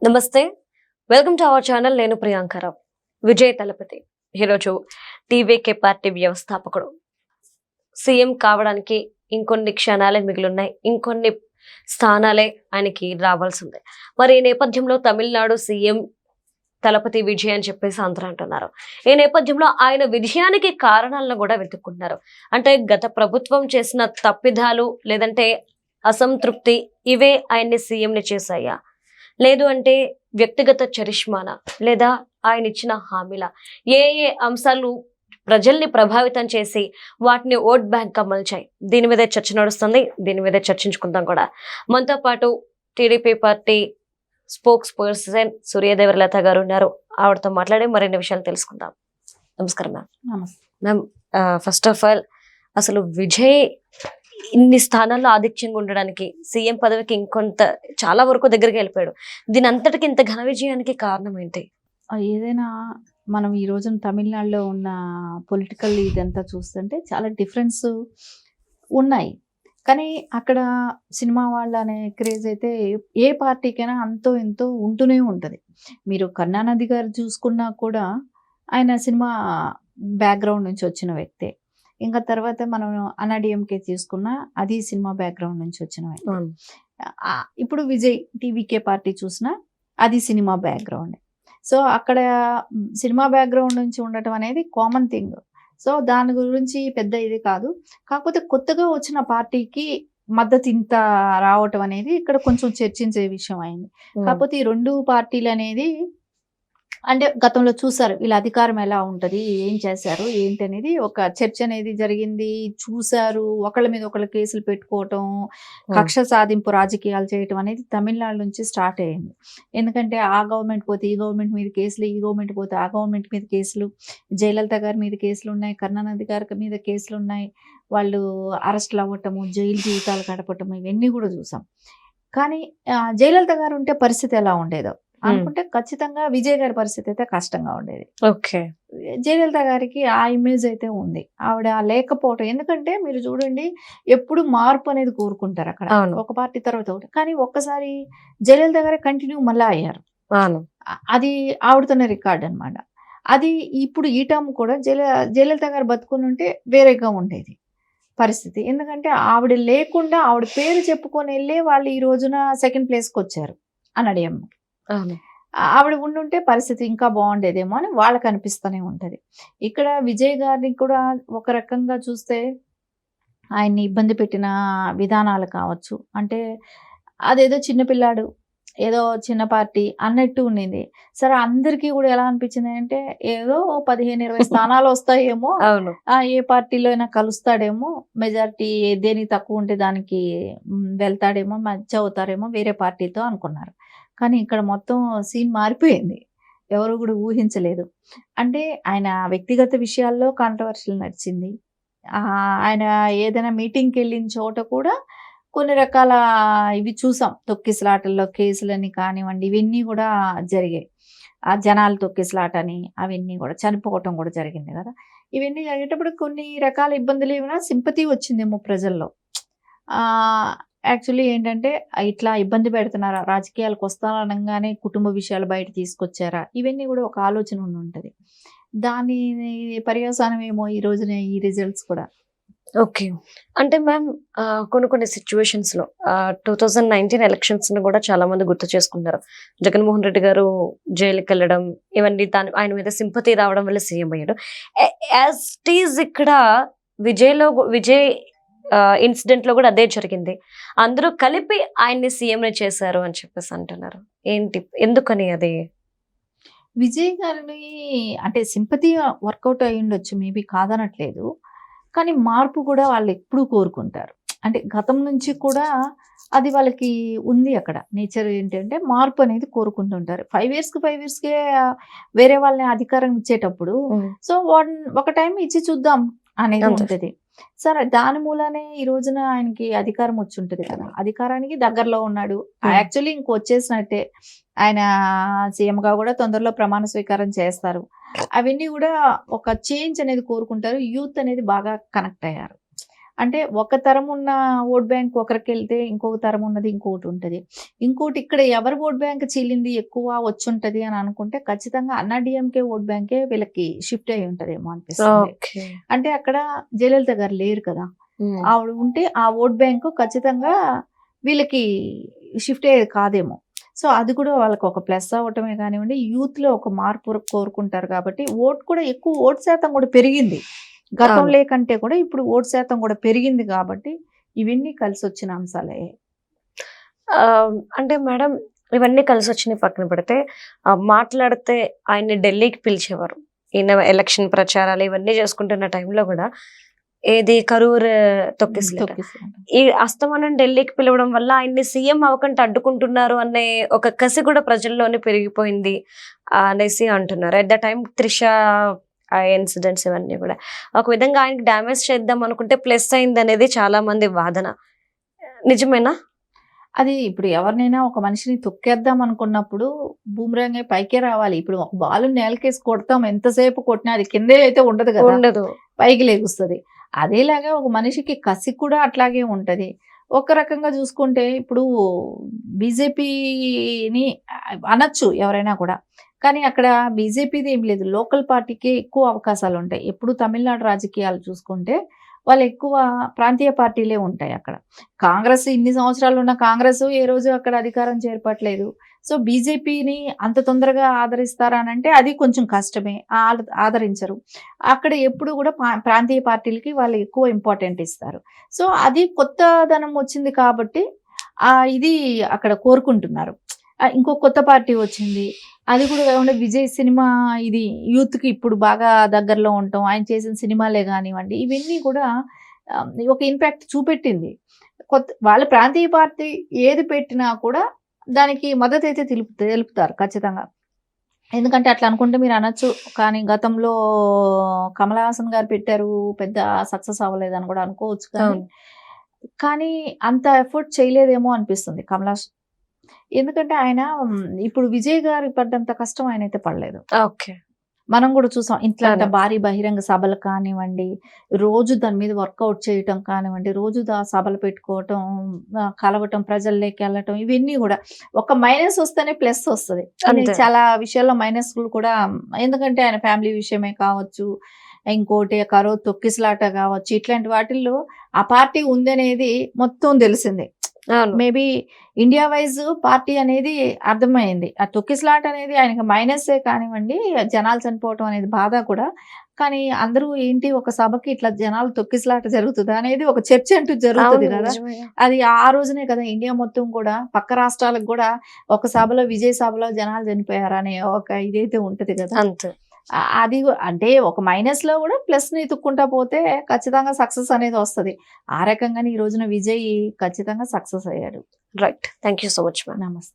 నమస్తే, welcome to our channel. నేను ప్రియాంకరావు. విజయ్ తలపతి ఈరోజు టీవీకే పార్టీ వ్యవస్థాపకుడు. సీఎం కావడానికి ఇంకొన్ని క్షణాలే మిగిలిన్నాయి, ఇంకొన్ని స్థానాలే ఆయనకి రావాల్సిందే. మరి ఈ నేపథ్యంలో తమిళనాడు సీఎం తలపతి విజయ్ అని చెప్పేసి అందరూ అంటున్నారు. ఈ నేపథ్యంలో ఆయన విజయానికి కారణాలను కూడా వెతుక్కుంటున్నారు. అంటే గత ప్రభుత్వం చేసిన తప్పిదాలు లేదంటే అసంతృప్తి ఇవే ఆయన్ని సీఎంని చేశాయా, లేదు అంటే వ్యక్తిగత చరిష్మానా, లేదా ఆయన ఇచ్చిన హామీల ఏ ఏ అంశాలు ప్రజల్ని ప్రభావితం చేసి వాటిని ఓట్ బ్యాంక్ గా మలిచాయి? దీని మీదే చర్చ నడుస్తుంది. దీని మీదే చర్చించుకుందాం కూడా. మనతో పాటు TDP party spokes person Suryadevara Latha గారు ఉన్నారు. ఆవిడతో మాట్లాడి మరిన్ని విషయాలు తెలుసుకుందాం. నమస్కారం ma'am. Ma'am, first of all అసలు విజయ్ ఇన్ని స్థానాల్లో ఆధిక్యంగా ఉండడానికి, సీఎం పదవికి ఇంకొంత చాలా వరకు దగ్గరికి వెళ్ళిపోయాడు. దీని అంతటికి ఇంత ఘన విజయానికి కారణం ఏంటి? ఏదైనా మనం ఈ రోజున తమిళనాడులో ఉన్న పొలిటికల్ ఇదంతా చూస్తుంటే చాలా డిఫరెన్స్ ఉన్నాయి. కానీ అక్కడ సినిమా వాళ్ళ అనే క్రేజ్ అయితే ఏ పార్టీకైనా అంతో ఎంతో ఉంటూనే ఉంటుంది. మీరు కరుణానిధి గారు చూసుకున్నా కూడా ఆయన సినిమా బ్యాక్గ్రౌండ్ నుంచి వచ్చిన వ్యక్తే. ఇంకా తర్వాత మనం అన్నాడీఎంకే తీసుకున్నా అది సినిమా బ్యాక్గ్రౌండ్ నుంచి వచ్చిన వ్యక్తి. ఇప్పుడు విజయ్ టీవీకే పార్టీ చూసినా అది సినిమా బ్యాక్గ్రౌండ్. సో అక్కడ సినిమా బ్యాక్గ్రౌండ్ నుంచి ఉండటం అనేది కామన్ థింగ్. సో దాని గురించి పెద్ద ఇది కాదు. కాకపోతే కొత్తగా వచ్చిన పార్టీకి మద్దతు ఇంత రావటం అనేది ఇక్కడ కొంచెం చర్చించే విషయం అయింది. కాకపోతే ఈ రెండు పార్టీలు అనేది అంటే గతంలో చూసారు వీళ్ళ అధికారం ఎలా ఉంటుంది, ఏం చేశారు ఏంటి అనేది ఒక చర్చ అనేది జరిగింది. చూశారు, ఒకళ్ళ మీద ఒకళ్ళ కేసులు పెట్టుకోవటం, కక్ష సాధింపు రాజకీయాలు చేయటం అనేది తమిళనాడు నుంచి స్టార్ట్ అయ్యింది. ఎందుకంటే ఆ గవర్నమెంట్ పోతే ఈ గవర్నమెంట్ మీద కేసులు, ఈ గవర్నమెంట్ పోతే ఆ గవర్నమెంట్ మీద కేసులు, జయలలిత గారి మీద కేసులు ఉన్నాయి, కరుణానిధి గారి మీద కేసులు ఉన్నాయి. వాళ్ళు అరెస్టులు అవ్వటము, జైలు జీవితాలు గడపటము ఇవన్నీ కూడా చూసాం. కానీ జయలలిత గారు ఉంటే పరిస్థితి ఎలా ఉండేదో అనుకుంటే ఖచ్చితంగా విజయ్ గారి పరిస్థితి అయితే కష్టంగా ఉండేది. ఓకే, జయలలిత గారికి ఆ ఇమేజ్ అయితే ఉంది, ఆవిడ లేకపోవటం. ఎందుకంటే మీరు చూడండి, ఎప్పుడు మార్పు అనేది కోరుకుంటారు అక్కడ, ఒక పార్టీ తర్వాత ఒకటి. కానీ ఒక్కసారి జయలలిత గారే కంటిన్యూ మళ్ళా అయ్యారు. అది ఆవిడతోనే రికార్డ్ అనమాట. అది ఇప్పుడు ఈ టర్మ్ కూడా జయలలిత గారు బతుకుని ఉంటే వేరేగా ఉండేది పరిస్థితి. ఎందుకంటే ఆవిడ లేకుండా ఆవిడ పేరు చెప్పుకొని వెళ్ళే వాళ్ళు ఈ రోజున సెకండ్ ప్లేస్కి వచ్చారు అన్నాడేమో. ఆవిడ ఉండుంటే పరిస్థితి ఇంకా బాగుండేదేమో అని వాళ్ళకి అనిపిస్తూనే ఉంటుంది. ఇక్కడ విజయ్ గారిని కూడా ఒక రకంగా చూస్తే ఆయన్ని ఇబ్బంది పెట్టిన విధానాలు కావచ్చు. అంటే అదేదో చిన్నపిల్లాడు, ఏదో చిన్న పార్టీ అన్నట్టు ఉండింది. సరే, అందరికీ కూడా ఎలా అనిపించింది అంటే ఏదో 15-20 స్థానాలు వస్తాయేమో, ఏ పార్టీలో అయినా కలుస్తాడేమో, మెజారిటీ దేనికి తక్కువ ఉంటే దానికి వెళ్తాడేమో, మధ్య అవుతారేమో వేరే పార్టీతో అనుకున్నారు. కానీ ఇక్కడ మొత్తం సీన్ మారిపోయింది. ఎవరు కూడా ఊహించలేదు. అంటే ఆయన వ్యక్తిగత విషయాల్లో కాంట్రవర్షియల్ నడిచింది. ఆయన ఏదైనా మీటింగ్కి వెళ్ళిన చోట కూడా కొన్ని రకాల ఇవి చూసాం. తొక్కిసలాటల్లో కేసులని కానివ్వండి, ఇవన్నీ కూడా జరిగాయి. ఆ జనాలు తొక్కిసలాటని అవన్నీ కూడా చనిపోవటం కూడా జరిగింది కదా. ఇవన్నీ జరిగేటప్పుడు కొన్ని రకాల ఇబ్బందులు ఏమైనా సింపతి వచ్చిందేమో ప్రజల్లో. యాక్చువల్లీ ఏంటంటే ఇట్లా ఇబ్బంది పెడుతున్నారా, రాజకీయాలకు వస్తానగానే కుటుంబ విషయాలు బయట తీసుకొచ్చారా, ఇవన్నీ కూడా ఒక ఆలోచన ఉంటుంది. దాని పర్యవసానం ఏమో ఈ రోజున ఈ రిజల్ట్స్ కూడా. ఓకే, అంటే మ్యామ్ కొన్ని సిచ్యువేషన్స్ లో 2019 ఎలక్షన్స్ ను కూడా చాలా మంది గుర్తు చేసుకుంటారు. జగన్మోహన్ రెడ్డి గారు జైలుకి వెళ్ళడం, ఇవన్నీ ఆయన మీద సింపతి రావడం వల్ల సీఎం అయ్యాడు. యాజ్ ఇట్ ఈజ్ ఇక్కడ విజయ్ ఇన్సిడెంట్ లో కూడా అదే జరిగింది. అందరూ కలిపి ఆయన్ని సీఎం చేశారు అని చెప్పేసి అంటున్నారు. ఏంటి, ఎందుకని అది? విజయ్ గారిని అంటే సింపతి వర్కౌట్ అయ్యి ఉండొచ్చు, మేబీ కాదనట్లేదు. కానీ మార్పు కూడా వాళ్ళు ఎప్పుడూ కోరుకుంటారు. అంటే గతం నుంచి కూడా అది వాళ్ళకి ఉంది. అక్కడ నేచర్ ఏంటంటే మార్పు అనేది కోరుకుంటుంటారు. 5 yearsకే వేరే వాళ్ళని అధికారం ఇచ్చేటప్పుడు సో ఒక టైం ఇచ్చి చూద్దాం అనేది ఉంటుంది. సరే, దాని మూలనే ఈ రోజున ఆయనకి అధికారం వచ్చి ఉంటుంది కదా. అధికారానికి దగ్గరలో ఉన్నాడు. యాక్చువల్లీ వచ్చేసినట్టే. ఆయన సీఎంగా కూడా తొందరలో ప్రమాణ స్వీకారం చేస్తారు. అవన్నీ కూడా ఒక చేంజ్ అనేది కోరుకుంటారు. యూత్ అనేది బాగా కనెక్ట్ అయ్యారు. అంటే ఒక తరం ఉన్న ఓట్ బ్యాంక్ ఒకరికి వెళ్తే ఇంకొక తరం ఉన్నది ఇంకొకటి ఉంటుంది. ఇంకోటి ఇక్కడ ఎవరి ఓట్ బ్యాంక్ చీలింది ఎక్కువ వచ్చుంటది అని అనుకుంటే ఖచ్చితంగా అన్నా డిఎంకే ఓట్ బ్యాంకే వీళ్ళకి షిఫ్ట్ అయి ఉంటదేమో అనిపిస్తుంది. ఓకే. అంటే అక్కడ జయలలిత గారు లేరు కదా, ఆవిడ ఉంటే ఆ ఓట్ బ్యాంకు ఖచ్చితంగా వీళ్ళకి షిఫ్ట్ అయ్యేది కాదేమో. సో అది కూడా వాళ్ళకి ఒక ప్లస్ అవ్వటమే కానివ్వండి, యూత్లో ఒక మార్పు కోరుకుంటారు కాబట్టి ఓట్ కూడా ఎక్కువ ఓట్ శాతం కూడా పెరిగింది. గతంలో కంటే కూడా ఇప్పుడు ఓట్ శాతం కూడా పెరిగింది కాబట్టి ఇవన్నీ కలిసి వచ్చిన అంశాలే. అంటే మేడం ఇవన్నీ కలిసి వచ్చినాయి పక్కన పెడితే మాట్లాడితే ఆయన్ని ఢిల్లీకి పిలిచేవారు. ఈయన ఎలక్షన్ ప్రచారాలు ఇవన్నీ చేసుకుంటున్న టైంలో కూడా ఏది కరూర్ తొక్కిసలాట, ఈ అస్తమానం ఢిల్లీకి పిలవడం వల్ల ఆయన్ని సీఎం అవ్వకుండా అడ్డుకుంటున్నారు అనే ఒక కసి కూడా ప్రజల్లోనే పెరిగిపోయింది అనేసి అంటున్నారు. At the time Trisha incidents ఇవన్నీ కూడా ఒక విధంగా ఆయనకి డ్యామేజ్ చేద్దాం అనుకుంటే ప్లస్ అయింది అనేది చాలా మంది వాదన. నిజమేనా? అది ఇప్పుడు ఎవరినైనా ఒక మనిషిని తొక్కేద్దాం అనుకున్నప్పుడు బూమరాంగ్ పైకే రావాలి. ఇప్పుడు ఒక బాల్ నేలకేసి కొడతాం, ఎంతసేపు కొట్టినా అది కిందే అయితే ఉండదు కదా, ఉండదు, పైకి లేగుస్తుంది. అదేలాగా ఒక మనిషికి కసి కూడా అట్లాగే ఉంటది. ఒక రకంగా చూసుకుంటే ఇప్పుడు బీజేపీని అనొచ్చు ఎవరైనా కూడా, కానీ అక్కడ బీజేపీది ఏం లేదు, లోకల్ పార్టీకే ఎక్కువ అవకాశాలు ఉంటాయి. ఎప్పుడు తమిళనాడు రాజకీయాలు చూసుకుంటే వాళ్ళు ఎక్కువ ప్రాంతీయ పార్టీలే ఉంటాయి అక్కడ. కాంగ్రెస్ ఇన్ని సంవత్సరాలు ఉన్న కాంగ్రెస్ ఏ రోజు అక్కడ అధికారం చేపట్టలేదు. సో బీజేపీని అంత తొందరగా ఆదరిస్తారా అని అంటే అది కొంచెం కష్టమే, ఆదరించరు. అక్కడ ఎప్పుడు కూడా ప్రాంతీయ పార్టీలకి వాళ్ళు ఎక్కువ ఇంపార్టెంట్ ఇస్తారు. సో అది కొత్తదనం వచ్చింది కాబట్టి ఇది అక్కడ కోరుకుంటున్నారు. ఇంకో కొత్త పార్టీ వచ్చింది, అది కూడా కాకుండా విజయ్ సినిమా, ఇది యూత్కి ఇప్పుడు బాగా దగ్గరలో ఉంటాం, ఆయన చేసిన సినిమాలే కానివ్వండి, ఇవన్నీ కూడా ఒక ఇంపాక్ట్ చూపెట్టింది. వాళ్ళ ప్రాంతీయ పార్టీ ఏది పెట్టినా కూడా దానికి మద్దతు అయితే తెలుపుతారు ఖచ్చితంగా. ఎందుకంటే అట్లా అనుకుంటే మీరు అనొచ్చు, కానీ గతంలో కమల్ హాసన్ గారు పెట్టారు, పెద్ద సక్సెస్ అవ్వలేదని కూడా అనుకోవచ్చు. కానీ అంత ఎఫర్ట్ చేయలేదేమో అనిపిస్తుంది కమల్ హాసన్. ఎందుకంటే ఆయన ఇప్పుడు విజయ్ గారు పడ్డంత కష్టం ఆయన అయితే పడలేదు. ఓకే, మనం కూడా చూసాం. ఇట్లాంటి భారీ బహిరంగ సభలు కానివ్వండి, రోజు దాని మీద వర్కౌట్ చేయటం కానివ్వండి, రోజు సభలు పెట్టుకోవటం, కలవటం, ప్రజల్లోకి వెళ్ళటం, ఇవన్నీ కూడా ఒక మైనస్ వస్తేనే ప్లస్ వస్తుంది. చాలా విషయాల్లో మైనస్లు కూడా, ఎందుకంటే ఆయన ఫ్యామిలీ విషయమే కావచ్చు, ఇంకోటి కరో తొక్కిసలాట కావచ్చు, ఇట్లాంటి వాటిల్లో ఆ పార్టీ ఉందనేది మొత్తం తెలిసిందే. మేబీ ఇండియా వైజ్ పార్టీ అనేది అర్థమైంది. ఆ తొక్కిసలాట అనేది ఆయనకి మైనస్సే కానివ్వండి, జనాలు చనిపోవటం అనేది బాధ కూడా. కానీ అందరూ ఏంటి, ఒక సభకి ఇట్లా జనాలు తొక్కిసలాట జరుగుతుందా అనేది ఒక చర్చ అంటూ జరుగుతుంది కదా. అది ఆ రోజునే కదా ఇండియా మొత్తం కూడా, పక్క రాష్ట్రాలకు కూడా ఒక సభలో, విజయ్ సభలో జనాలు చనిపోయారు అనే ఒక ఇదైతే ఉంటది కదా. అది అంటే ఒక మైనస్ లో కూడా ప్లస్ ని ఎత్తుక్కుంటా పోతే ఖచ్చితంగా సక్సెస్ అనేది వస్తుంది. ఆ రకంగానే ఈ రోజున విజయ్ ఖచ్చితంగా సక్సెస్ అయ్యాడు. Right, thank you so much. నమస్తే.